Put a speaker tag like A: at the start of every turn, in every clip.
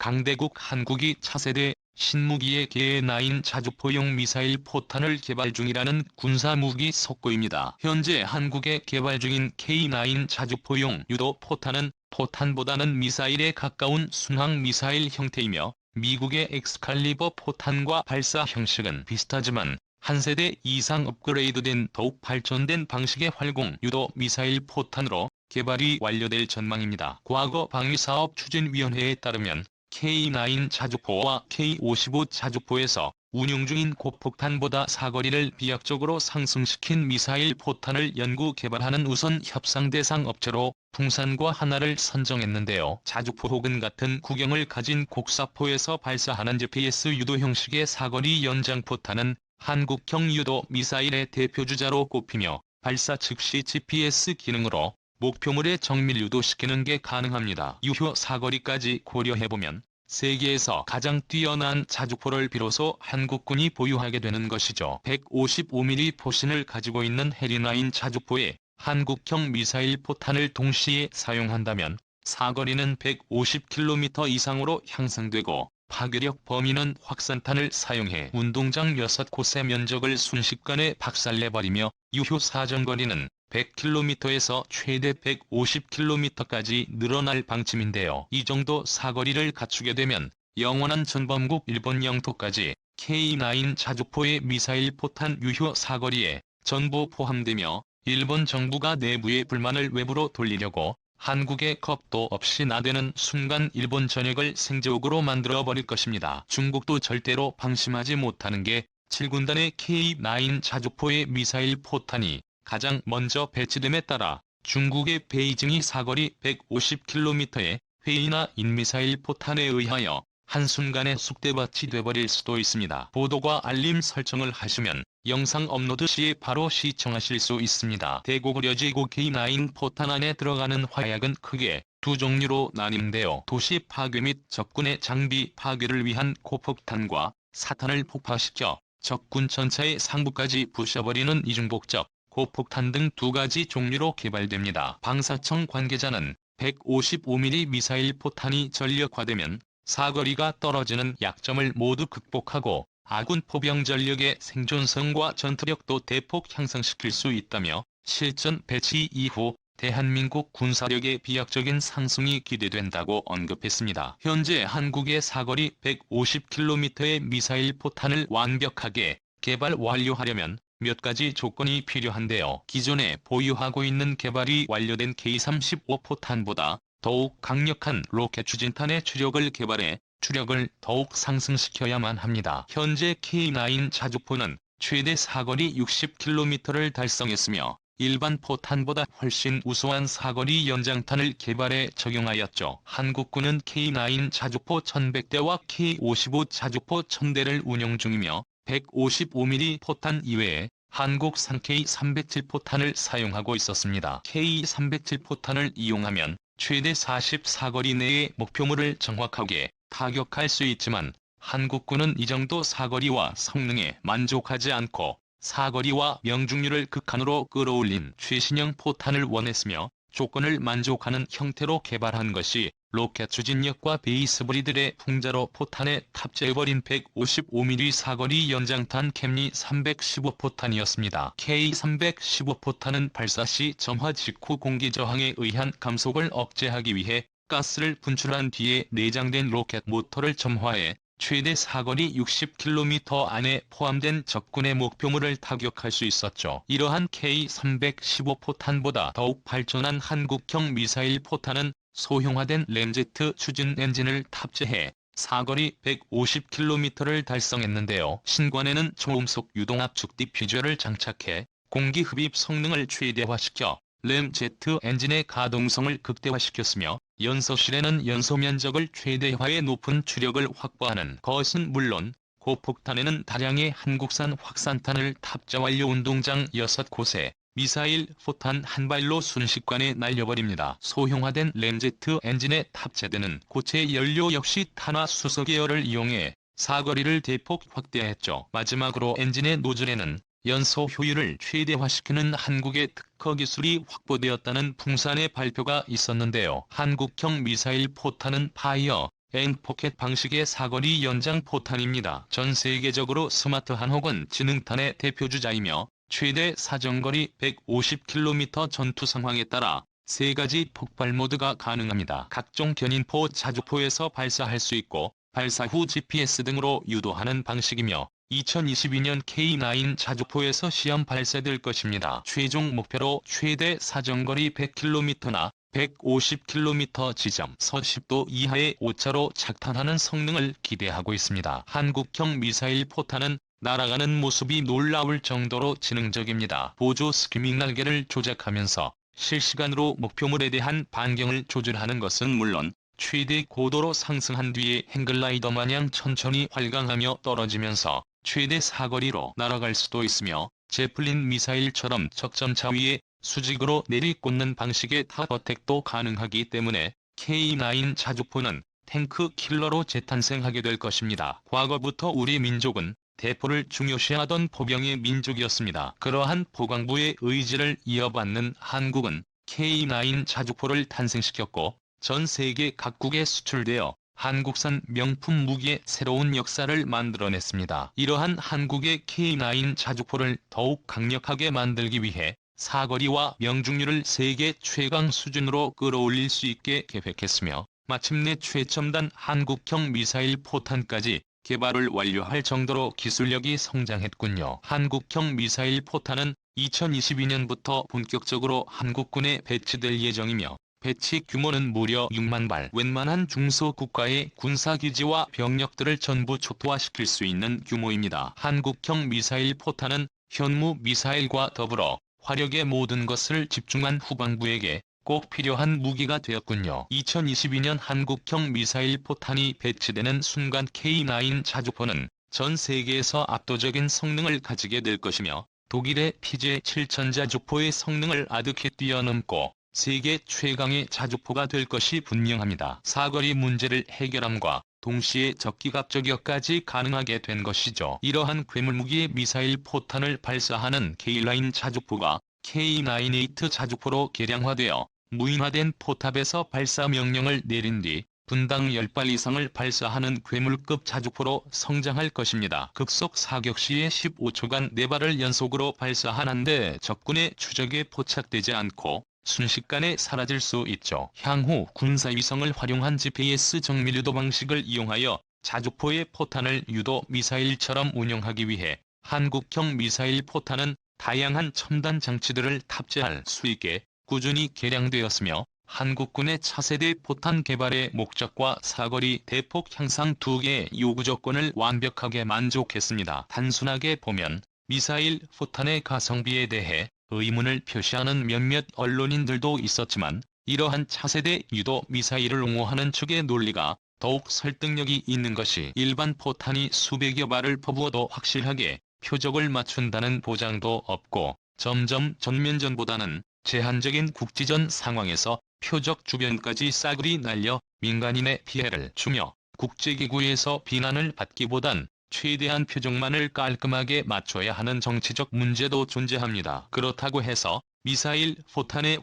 A: 강대국 한국이 차세대 신무기의 K9 자주포용 미사일 포탄을 개발 중이라는 군사무기 속보입니다. 현재 한국에 개발 중인 K9 자주포용 유도 포탄은 포탄보다는 미사일에 가까운 순항미사일 형태이며 미국의 엑스칼리버 포탄과 발사 형식은 비슷하지만 한 세대 이상 업그레이드된 더욱 발전된 방식의 활공 유도 미사일 포탄으로 개발이 완료될 전망입니다. 과거 방위사업추진위원회에 따르면 K9 자주포와 K55 자주포에서 운용 중인 고폭탄보다 사거리를 비약적으로 상승시킨 미사일 포탄을 연구 개발하는 우선 협상 대상 업체로 풍산과 하나를 선정했는데요. 자주포 혹은 같은 구경을 가진 곡사포에서 발사하는 GPS 유도 형식의 사거리 연장 포탄은 한국형 유도 미사일의 대표주자로 꼽히며 발사 즉시 GPS 기능으로 목표물에 정밀 유도시키는 게 가능합니다. 유효 사거리까지 고려해보면 세계에서 가장 뛰어난 자주포를 비로소 한국군이 보유하게 되는 것이죠. 155mm 포신을 가지고 있는 해리9 자주포에 한국형 미사일 포탄을 동시에 사용한다면 사거리는 150km 이상으로 향상되고 파괴력 범위는 확산탄을 사용해 운동장 6곳의 면적을 순식간에 박살내버리며 유효 사정거리는 100km에서 최대 150km까지 늘어날 방침인데요. 이 정도 사거리를 갖추게 되면 영원한 전범국 일본 영토까지 K9 자주포의 미사일 포탄 유효 사거리에 전부 포함되며 일본 정부가 내부의 불만을 외부로 돌리려고 한국에 겁도 없이 나대는 순간 일본 전역을 생제옥으로 만들어버릴 것입니다. 중국도 절대로 방심하지 못하는 게 7군단의 K9 자주포의 미사일 포탄이 가장 먼저 배치됨에 따라 중국의 베이징이 사거리 150km의 회의나 인미사일 포탄에 의하여 한순간에 쑥대밭이 돼버릴 수도 있습니다. 보도과 알림 설정을 하시면 영상 업로드 시에 바로 시청하실 수 있습니다. 대고 그려지고 K9 포탄 안에 들어가는 화약은 크게 두 종류로 나뉜데요. 도시 파괴 및 적군의 장비 파괴를 위한 고폭탄과 사탄을 폭파시켜 적군 전차의 상부까지 부셔버리는 이중복적 고폭탄 등 두 가지 종류로 개발됩니다. 방사청 관계자는 155mm 미사일 포탄이 전력화되면 사거리가 떨어지는 약점을 모두 극복하고 아군 포병 전력의 생존성과 전투력도 대폭 향상시킬 수 있다며 실전 배치 이후 대한민국 군사력의 비약적인 상승이 기대된다고 언급했습니다. 현재 한국의 사거리 150km의 미사일 포탄을 완벽하게 개발 완료하려면 몇 가지 조건이 필요한데요. 기존에 보유하고 있는 개발이 완료된 K35 포탄보다 더욱 강력한 로켓 추진탄의 추력을 개발해 추력을 더욱 상승시켜야만 합니다. 현재 K9 자주포는 최대 사거리 60km를 달성했으며 일반 포탄보다 훨씬 우수한 사거리 연장탄을 개발해 적용하였죠. 한국군은 K9 자주포 1100대와 K55 자주포 1000대를 운용 중이며 155mm 포탄 이외에 한국산 K307 포탄을 사용하고 있었습니다. K307 포탄을 이용하면 최대 40사거리 내의 목표물을 정확하게 타격할 수 있지만 한국군은 이 정도 사거리와 성능에 만족하지 않고 사거리와 명중률을 극한으로 끌어올린 최신형 포탄을 원했으며 조건을 만족하는 형태로 개발한 것이 로켓 추진력과 베이스 브리들의 풍자로 포탄에 탑재해버린 155mm 사거리 연장탄 캠리 315 포탄이었습니다. K315 포탄은 발사 시 점화 직후 공기 저항에 의한 감속을 억제하기 위해 가스를 분출한 뒤에 내장된 로켓 모터를 점화해 최대 사거리 60km 안에 포함된 적군의 목표물을 타격할 수 있었죠. 이러한 K315 포탄보다 더욱 발전한 한국형 미사일 포탄은 소형화된 램제트 추진 엔진을 탑재해 사거리 150km를 달성했는데요. 신관에는 초음속 유동압축 디퓨저를 장착해 공기 흡입 성능을 최대화시켜 램제트 엔진의 가동성을 극대화시켰으며 연소실에는 연소 면적을 최대화해 높은 추력을 확보하는 것은 물론 고폭탄에는 다량의 한국산 확산탄을 탑재 완료 운동장 6곳에 미사일 포탄 한 발로 순식간에 날려버립니다. 소형화된 램제트 엔진에 탑재되는 고체 연료 역시 탄화 수소 계열을 이용해 사거리를 대폭 확대했죠. 마지막으로 엔진의 노즐에는 연소 효율을 최대화시키는 한국의 특허 기술이 확보되었다는 풍산의 발표가 있었는데요. 한국형 미사일 포탄은 파이어 N포켓 방식의 사거리 연장 포탄입니다. 전 세계적으로 스마트한 혹은 지능탄의 대표주자이며 최대 사정거리 150km 전투 상황에 따라 3가지 폭발 모드가 가능합니다. 각종 견인포 자주포에서 발사할 수 있고 발사 후 GPS 등으로 유도하는 방식이며 2022년 K9 자주포에서 시험 발사될 것입니다. 최종 목표로 최대 사정거리 100km나 150km 지점 서십도 이하의 오차로 착탄하는 성능을 기대하고 있습니다. 한국형 미사일 포탄은 날아가는 모습이 놀라울 정도로 지능적입니다. 보조 스키밍 날개를 조작하면서 실시간으로 목표물에 대한 반경을 조절하는 것은 물론 최대 고도로 상승한 뒤에 행글라이더 마냥 천천히 활강하며 떨어지면서 최대 사거리로 날아갈 수도 있으며 제플린 미사일처럼 적점차 위에 수직으로 내리꽂는 방식의 탑어택도 가능하기 때문에 K9 자주포는 탱크 킬러로 재탄생하게 될 것입니다. 과거부터 우리 민족은 대포를 중요시하던 포병의 민족이었습니다. 그러한 포광부의 의지를 이어받는 한국은 K9 자주포를 탄생시켰고 전 세계 각국에 수출되어 한국산 명품 무기의 새로운 역사를 만들어냈습니다. 이러한 한국의 K9 자주포를 더욱 강력하게 만들기 위해 사거리와 명중률을 세계 최강 수준으로 끌어올릴 수 있게 계획했으며 마침내 최첨단 한국형 미사일 포탄까지 개발을 완료할 정도로 기술력이 성장했군요. 한국형 미사일 포탄은 2022년부터 본격적으로 한국군에 배치될 예정이며 배치 규모는 무려 6만 발, 웬만한 중소국가의 군사기지와 병력들을 전부 초토화시킬 수 있는 규모입니다. 한국형 미사일 포탄은 현무 미사일과 더불어 화력의 모든 것을 집중한 후방부에게 꼭 필요한 무기가 되었군요. 2022년 한국형 미사일 포탄이 배치되는 순간 K9 자주포는 전 세계에서 압도적인 성능을 가지게 될 것이며 독일의 PJ-7000 자주포의 성능을 아득히 뛰어넘고 세계 최강의 자주포가 될 것이 분명합니다. 사거리 문제를 해결함과 동시에 적기갑 저격까지 가능하게 된 것이죠. 이러한 괴물무기의 미사일 포탄을 발사하는 K9 자주포가 K9-8 자주포로 개량화되어 무인화된 포탑에서 발사 명령을 내린 뒤 분당 10발 이상을 발사하는 괴물급 자주포로 성장할 것입니다. 급속 사격 시에 15초간 4발을 연속으로 발사하는데 적군의 추적에 포착되지 않고 순식간에 사라질 수 있죠. 향후 군사위성을 활용한 GPS 정밀 유도 방식을 이용하여 자주포의 포탄을 유도 미사일처럼 운용하기 위해 한국형 미사일 포탄은 다양한 첨단 장치들을 탑재할 수 있게 꾸준히 개량되었으며 한국군의 차세대 포탄 개발의 목적과 사거리 대폭 향상 두 개의 요구 조건을 완벽하게 만족했습니다. 단순하게 보면 미사일 포탄의 가성비에 대해 의문을 표시하는 몇몇 언론인들도 있었지만 이러한 차세대 유도 미사일을 옹호하는 측의 논리가 더욱 설득력이 있는 것이 일반 포탄이 수백여 발을 퍼부어도 확실하게 표적을 맞춘다는 보장도 없고 점점 전면전보다는 제한적인 국지전 상황에서 표적 주변까지 싸그리 날려 민간인의 피해를 주며 국제기구에서 비난을 받기보단 최대한 표적만을 깔끔하게 맞춰야 하는 정치적 문제도 존재합니다. 그렇다고 해서 미사일 포탄의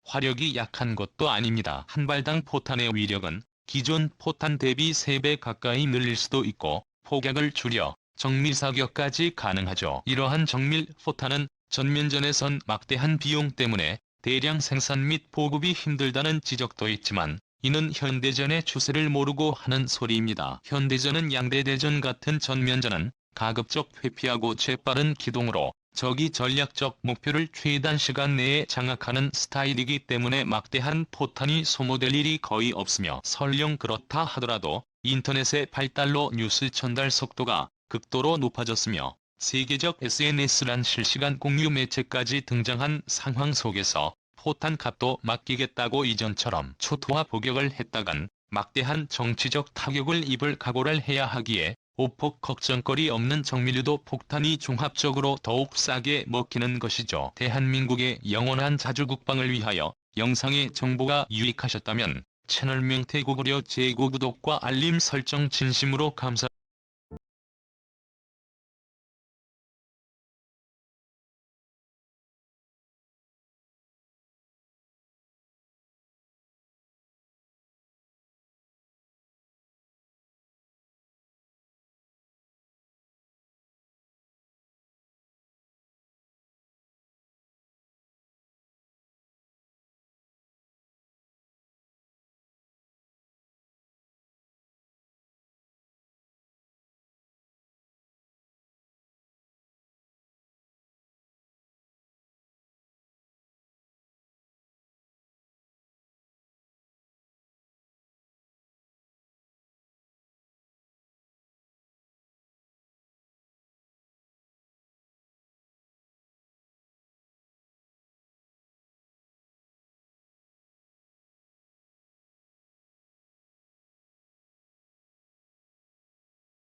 A: 화력이 약한 것도 아닙니다. 한 발당 포탄의 위력은 기존 포탄 대비 3배 가까이 늘릴 수도 있고 폭약을 줄여 정밀 사격까지 가능하죠. 이러한 정밀 포탄은 전면전에선 막대한 비용 때문에 대량 생산 및 보급이 힘들다는 지적도 있지만 이는 현대전의 추세를 모르고 하는 소리입니다. 현대전은 양대대전 같은 전면전은 가급적 회피하고 재빠른 기동으로 적이 전략적 목표를 최단 시간 내에 장악하는 스타일이기 때문에 막대한 포탄이 소모될 일이 거의 없으며 설령 그렇다 하더라도 인터넷의 발달로 뉴스 전달 속도가 극도로 높아졌으며 세계적 SNS란 실시간 공유 매체까지 등장한 상황 속에서 포탄 값도 맡기겠다고 이전처럼 초토화 복역을 했다간 막대한 정치적 타격을 입을 각오를 해야 하기에 오폭 걱정거리 없는 정밀유도 폭탄이 종합적으로 더욱 싸게 먹히는 것이죠. 대한민국의 영원한 자주국방을 위하여 영상의 정보가 유익하셨다면 채널명 대구고려 제고 구독과 알림 설정 진심으로 감사드립니다.